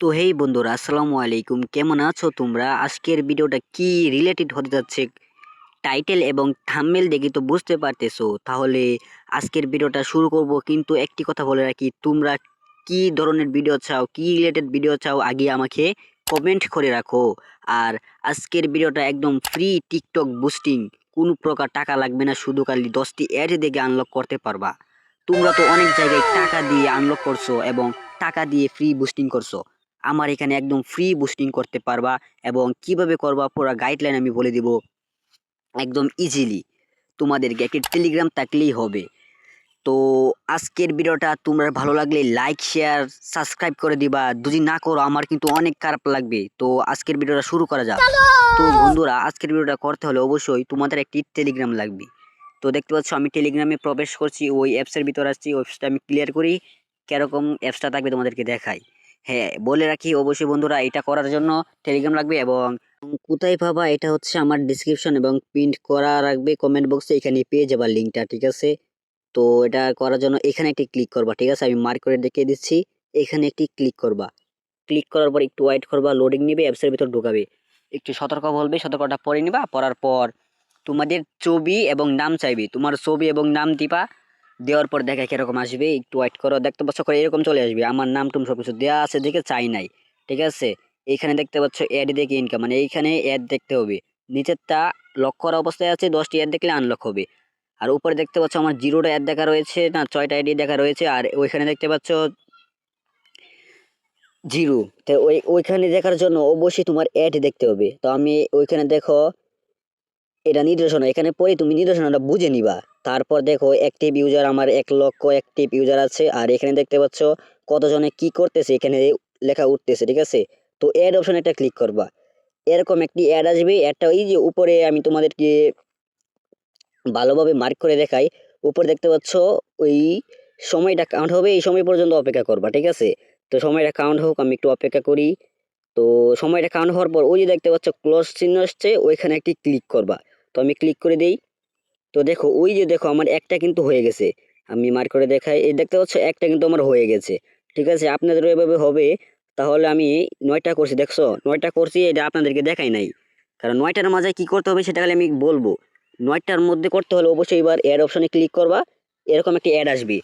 তো হেই বন্ধুরা, আসসালামু আলাইকুম। কেমন আছো তোমরা? আজকের ভিডিওটা কি রিলেটেড হতে যাচ্ছে টাইটেল এবং থাম্বনেল দেখে তো বুঝতে পারতেছো। তাহলে আজকের ভিডিওটা শুরু করব, কিন্তু একটি কথা বলে রাখি, তোমরা কি ধরনের ভিডিও চাও, কি রিলেটেড ভিডিও চাও আগে আমাকে কমেন্ট করে রাখো। আর আজকের ভিডিওটা একদম ফ্রি টিকটক বুস্টিং, কোনো প্রকার টাকা লাগবে না, শুধু খালি 10টি অ্যাড দেখে আনলক করতে পারবা। তোমরা তো অনেক জায়গায় টাকা দিয়ে আনলক করছো এবং টাকা দিয়ে ফ্রি বুস্টিং করছো। আমার এখানে একদম ফ্রি বুস্টিং করতে পারবা এবং কিভাবে করবা পুরো গাইডলাইন আমি বলে দিব একদম ইজিলি। তোমাদেরকে একটি টেলিগ্রাম থাকলেই হবে। তো আজকের ভিডিওটা তোমরা ভালো লাগলে লাইক শেয়ার সাবস্ক্রাইব করে দিবা, যদি না করো আমার কিন্তু অনেক খারাপ লাগবে। তো আজকের ভিডিওটা শুরু করা যাক। তো বন্ধুরা, আজকের ভিডিওটা করতে হলে অবশ্যই তোমাদের একটি টেলিগ্রাম লাগবে। তো দেখতে পাচ্ছ আমি টেলিগ্রামে প্রবেশ করছি, ওই অ্যাপসের ভিতর আসছি। অ্যাপসটা আমি ক্লিয়ার করি, কিরকম অ্যাপসটা থাকবে তোমাদেরকে দেখাই। হ্যাঁ, বলে রাখি অবশ্যই বন্ধুরা, এটা করার জন্য টেলিগ্রাম লাগবে। এবং কোথায় পাবা এটা হচ্ছে আমার ডিসক্রিপশন এবং প্রিন্ট করা রাখবে কমেন্ট বক্সে, এখানে পেয়ে যাবা লিঙ্কটা, ঠিক আছে? তো এটা করার জন্য এখানে একটি ক্লিক করবা, ঠিক আছে? আমি মার্ক করে দেখিয়ে দিচ্ছি। এখানে একটি ক্লিক করবা, ক্লিক করার পর একটু ওয়েট করবা, লোডিং নিবে, অ্যাপসের ভিতর ঢুকাবে, একটু সতর্ক বলবে, সতর্কটা পড়ে নিবা। পড়ার পর তোমাদের ছবি এবং নাম চাইবে, তোমার ছবি এবং নাম দিবা। দেওয়ার পর দেখা কিরকম আসবে, একটু ওয়েট করো। দেখতে পাচ্ছ করে এরকম চলে আসবে, আমার নাম টুম সবকিছু দেওয়া আছে দেখে চাই নাই, ঠিক আছে? এইখানে দেখতে পাচ্ছ অ্যাড দেখে ইনকাম, মানে এইখানে অ্যাড দেখতে হবে। নিচেরটা লক করা অবস্থায় আছে, 10টি অ্যাড দেখলে আনলক হবে। আর উপরে দেখতে পাচ্ছ আমার 0টা অ্যাড দেখা রয়েছে, না 6টা অ্যাডই দেখা রয়েছে। আর ওইখানে দেখতে পাচ্ছ 0। তো ওইখানে দেখার জন্য অবশ্যই তোমার অ্যাড দেখতে হবে। তো আমি ওইখানে দেখো এটা নির্দেশনা, এখানে পরে তুমি নির্দেশনাটা বুঝে নিবা। তারপর দেখো অ্যাক্টিভ ইউজার আমার 1 লক্ষ অ্যাক্টিভ ইউজার আছে। আর এখানে দেখতে পাচ্ছ কতজনে কি করতেছে, এখানে লেখা উঠতেছে, ঠিক আছে? তো অ্যাড অপশন একটা ক্লিক করবা, এরকম একটি অ্যাড আসবে। অ্যাডটা ওই যে উপরে আমি তোমাদেরকে ভালোভাবে মার্ক করে দেখাই, উপরে দেখতে পাচ্ছ ওই সময়টা কাউন্ট হবে, এই সময় পর্যন্ত অপেক্ষা করবা, ঠিক আছে? তো সময়টা কাউন্ট হোক, আমি একটু অপেক্ষা করি। তো সময়টা কাউন্ট হওয়ার পর ওই যে দেখতে পাচ্ছ ক্লোজ চিহ্ন আসছে, ওইখানে একটি ক্লিক করবা। তো আমি ক্লিক করে দেই। তো দেখো ওই যে দেখো আমার একটা কিন্তু হয়ে গেছে, আমি মার্ক করে দেখাই, এই দেখতে পাচ্ছ একটা কিন্তু আমার হয়ে গেছে, ঠিক আছে? আপনাদেরও এভাবে হবে। তাহলে আমি 9টা করছি, দেখছো 9টা করছি, এটা আপনাদেরকে দেখাই নাই, কারণ 9টার মাঝে কি করতে হবে সেটা খালি আমি বলবো। 9টার মধ্যে করতে হলে অবশ্যই এবার অ্যাড অপশনে ক্লিক করবা, এরকম একটা অ্যাড আসবে।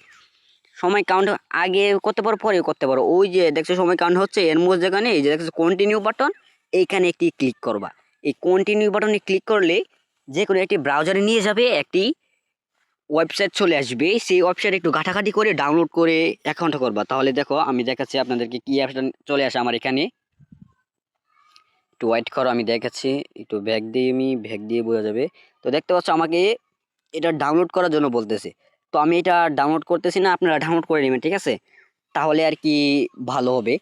সময় কাউন্ট আগে করতে পারো, পরেও করতে পারো। ওই যে দেখছো সময় কাউন্ট হচ্ছে, এর মধ্যে যেখানে এই যে দেখছো কন্টিনিউ বাটন, এইখানে একটি ক্লিক করবা। এই কন্টিনিউ বাটনে ক্লিক করলে যে কোনো একটি ব্রাউজারে নিয়ে যাবে, একটি ওয়েবসাইট চলে আসবে। সেই ওয়েবসাইট একটু ঘাটাঘাটি করে ডাউনলোড করে অ্যাকাউন্ট করবা। তাহলে দেখো আমি দেখাচ্ছি আপনাদেরকে কি অ্যাপসটা চলে আসে আমার এখানে। একটু ওয়েট করো, আমি দেখাচ্ছি। একটু ব্যাক দিয়ে বোঝা যাবে। তো দেখতে পাচ্ছ আমাকে এটা ডাউনলোড করার জন্য বলতেছে। তো আমি এটা ডাউনলোড করতেছি না, আপনারা ডাউনলোড করে নেবেন, ঠিক আছে? তাহলে আর কি ভালো হবে।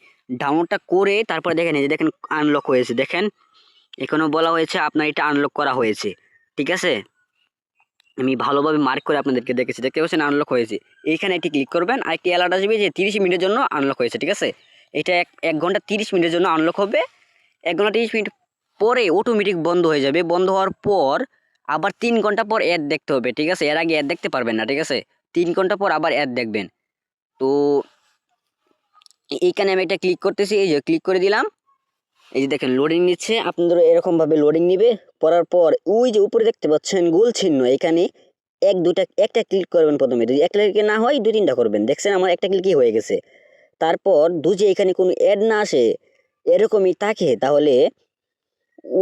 ডাউনলোডটা করে তারপরে দেখেন, এই যে দেখেন আনলক হয়েছে, দেখেন এখানেও বলা হয়েছে আপনার এটা আনলক করা হয়েছে, ঠিক আছে? আমি ভালোভাবে মার্ক করে আপনাদেরকে দেখেছি, দেখতে পাচ্ছেন আনলক হয়েছে। এইখানে একটি ক্লিক করবেন, আর একটি অ্যালার্ট আসবে যে 30 মিনিটের জন্য আনলক হয়েছে, ঠিক আছে? এটা 1 ঘন্টা 30 মিনিটের জন্য আনলক হবে। 1 ঘন্টা 30 মিনিট পরে অটোমেটিক বন্ধ হয়ে যাবে। বন্ধ হওয়ার পর আবার 3 ঘন্টা পর অ্যাড দেখতে হবে, ঠিক আছে? এর আগে অ্যাড দেখতে পারবেন না, ঠিক আছে? 3 ঘন্টা পর আবার অ্যাড দেখবেন। তো এইখানে আমি একটা ক্লিক করতেছি, এই যে ক্লিক করে দিলাম। এই যে দেখেন লোডিং নিচ্ছে, আপনাদের এরকম ভাবে লোডিং নিবে। পড়ার পর ওই যে উপরে দেখতে পাচ্ছেন গোল চিহ্ন, এখানে একটা ক্লিক করবেন প্রথমে। যদি একটা ক্লিক না হয় 2-3টা করবেন। দেখছেন আমার একটা ক্লিকই হয়ে গেছে। তারপর যে এখানে কোনো অ্যাড না আসে, এরকমই থাকে, তাহলে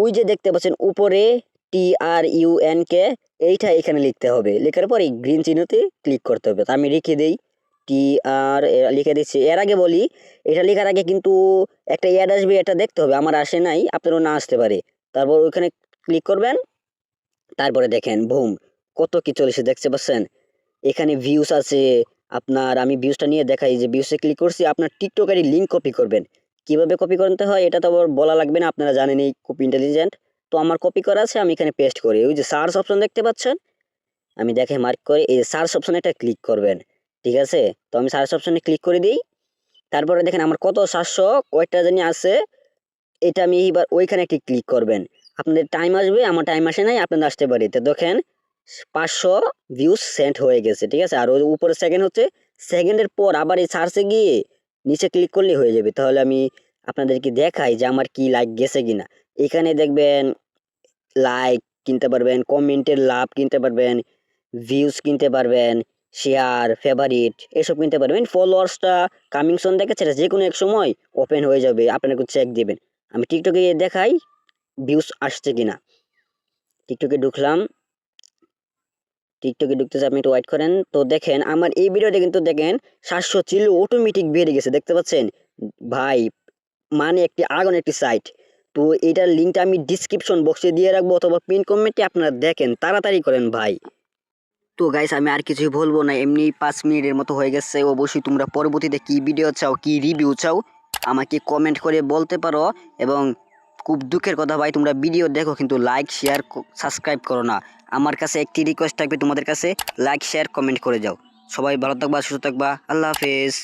ওই যে দেখতে পাচ্ছেন উপরে TRUNK, এইটা এখানে লিখতে হবে। লেখার পর এই গ্রিন চিহ্নতে ক্লিক করতে হবে। তো আমি লিখে দেই TR, লিখে দিচ্ছি। এর আগে বলি, এটা লেখার আগে কিন্তু একটা অ্যাড আসবে, এটা দেখতে হবে। আমার আসে নাই, আপনারও না আসতে পারে। তারপর ওইখানে ক্লিক করবেন। তারপরে দেখেন বুম, কত কি চলেছে দেখতে পাচ্ছেন। এখানে ভিউস আছে আপনার, আমি ভিউসটা নিয়ে দেখাই। যে ভিউসে ক্লিক করছি, আপনার টিকটকেরই লিঙ্ক কপি করবেন। কিভাবে কপি করতে হয় এটা তো আবার বলা লাগবে না, আপনারা জানেন এই কপি ইন্টেলিজেন্ট। তো আমার কপি করা আছে, আমি এখানে পেস্ট করি। ওই যে সার্চ অপশন দেখতে পাচ্ছেন, আমি দেখে মার্ক করে এই সার্চ অপশনে একটা ক্লিক করবেন, ঠিক আছে? তো আমি সার্চ অপশনে ক্লিক করে দিই। তারপরে দেখেন আমার কত 700 কয়টা জানি আছে, এটা আমি এবার ওইখানে একটি ক্লিক করবেন। আপনাদের টাইম আসবে, আমার টাইম আসে নাই, আপনাদের আসতে পারে। তো দেখেন 500 ভিউজ সেন্ট হয়ে গেছে, ঠিক আছে? আর ওই উপরে সেকেন্ড হচ্ছে, সেকেন্ডের পর আবার এই সার্চে গিয়ে নিচে ক্লিক করলে হয়ে যাবে। তাহলে আমি আপনাদেরকে দেখাই যে আমার কি লাইক গেছে কিনা। এখানে দেখবেন লাইক কিনতে পারবেন, কমেন্টের লাভ কিনতে পারবেন, ভিউজ কিনতে পারবেন, শেয়ার, ফেভারিট এসব কিনতে পারবেন। ফলোয়ার্সটা কামিং সুন দেখাচ্ছে, যে কোনো এক সময় ওপেন হয়ে যাবে, আপনারা একটু চেক দিবেন। আমি টিকটকে গিয়ে দেখাই ভিউজ আসছে কিনা। টিকটকে ঢুকলাম, টিকটকে ঢুকতেছে, আপনি একটু ওয়েট করেন। তো দেখেন আমার এই ভিডিওটা কিন্তু দেখেন 700 চিল অটোমেটিক বেড়ে গেছে, দেখতে পাচ্ছেন ভাই, মানে একটি আগুন একটি সাইট। তো এটার লিঙ্কটা আমি ডিসক্রিপশন বক্সে দিয়ে রাখবো অথবা পিন কমেন্টে, আপনারা দেখেন, তাড়াতাড়ি করেন ভাই। তো গাইস আমি আর কিছুই বলবো না, এমনি 5 মিনিটের মতো হয়ে গেছে। অবশ্যই তোমরা পরবর্তীতে কি ভিডিও চাও, কি রিভিউ চাও আমাকে কমেন্ট করে বলতে পারো। এবং খুব দুঃখের কথা ভাই, তোমরা ভিডিও দেখো কিন্তু লাইক শেয়ার সাবস্ক্রাইব করো না। আমার কাছে একটি রিকোয়েস্ট থাকবে তোমাদের কাছে, লাইক শেয়ার কমেন্ট করে যাও। সবাই ভালো থাকবা, সুস্থ থাকবা, আল্লাহ হাফেজ।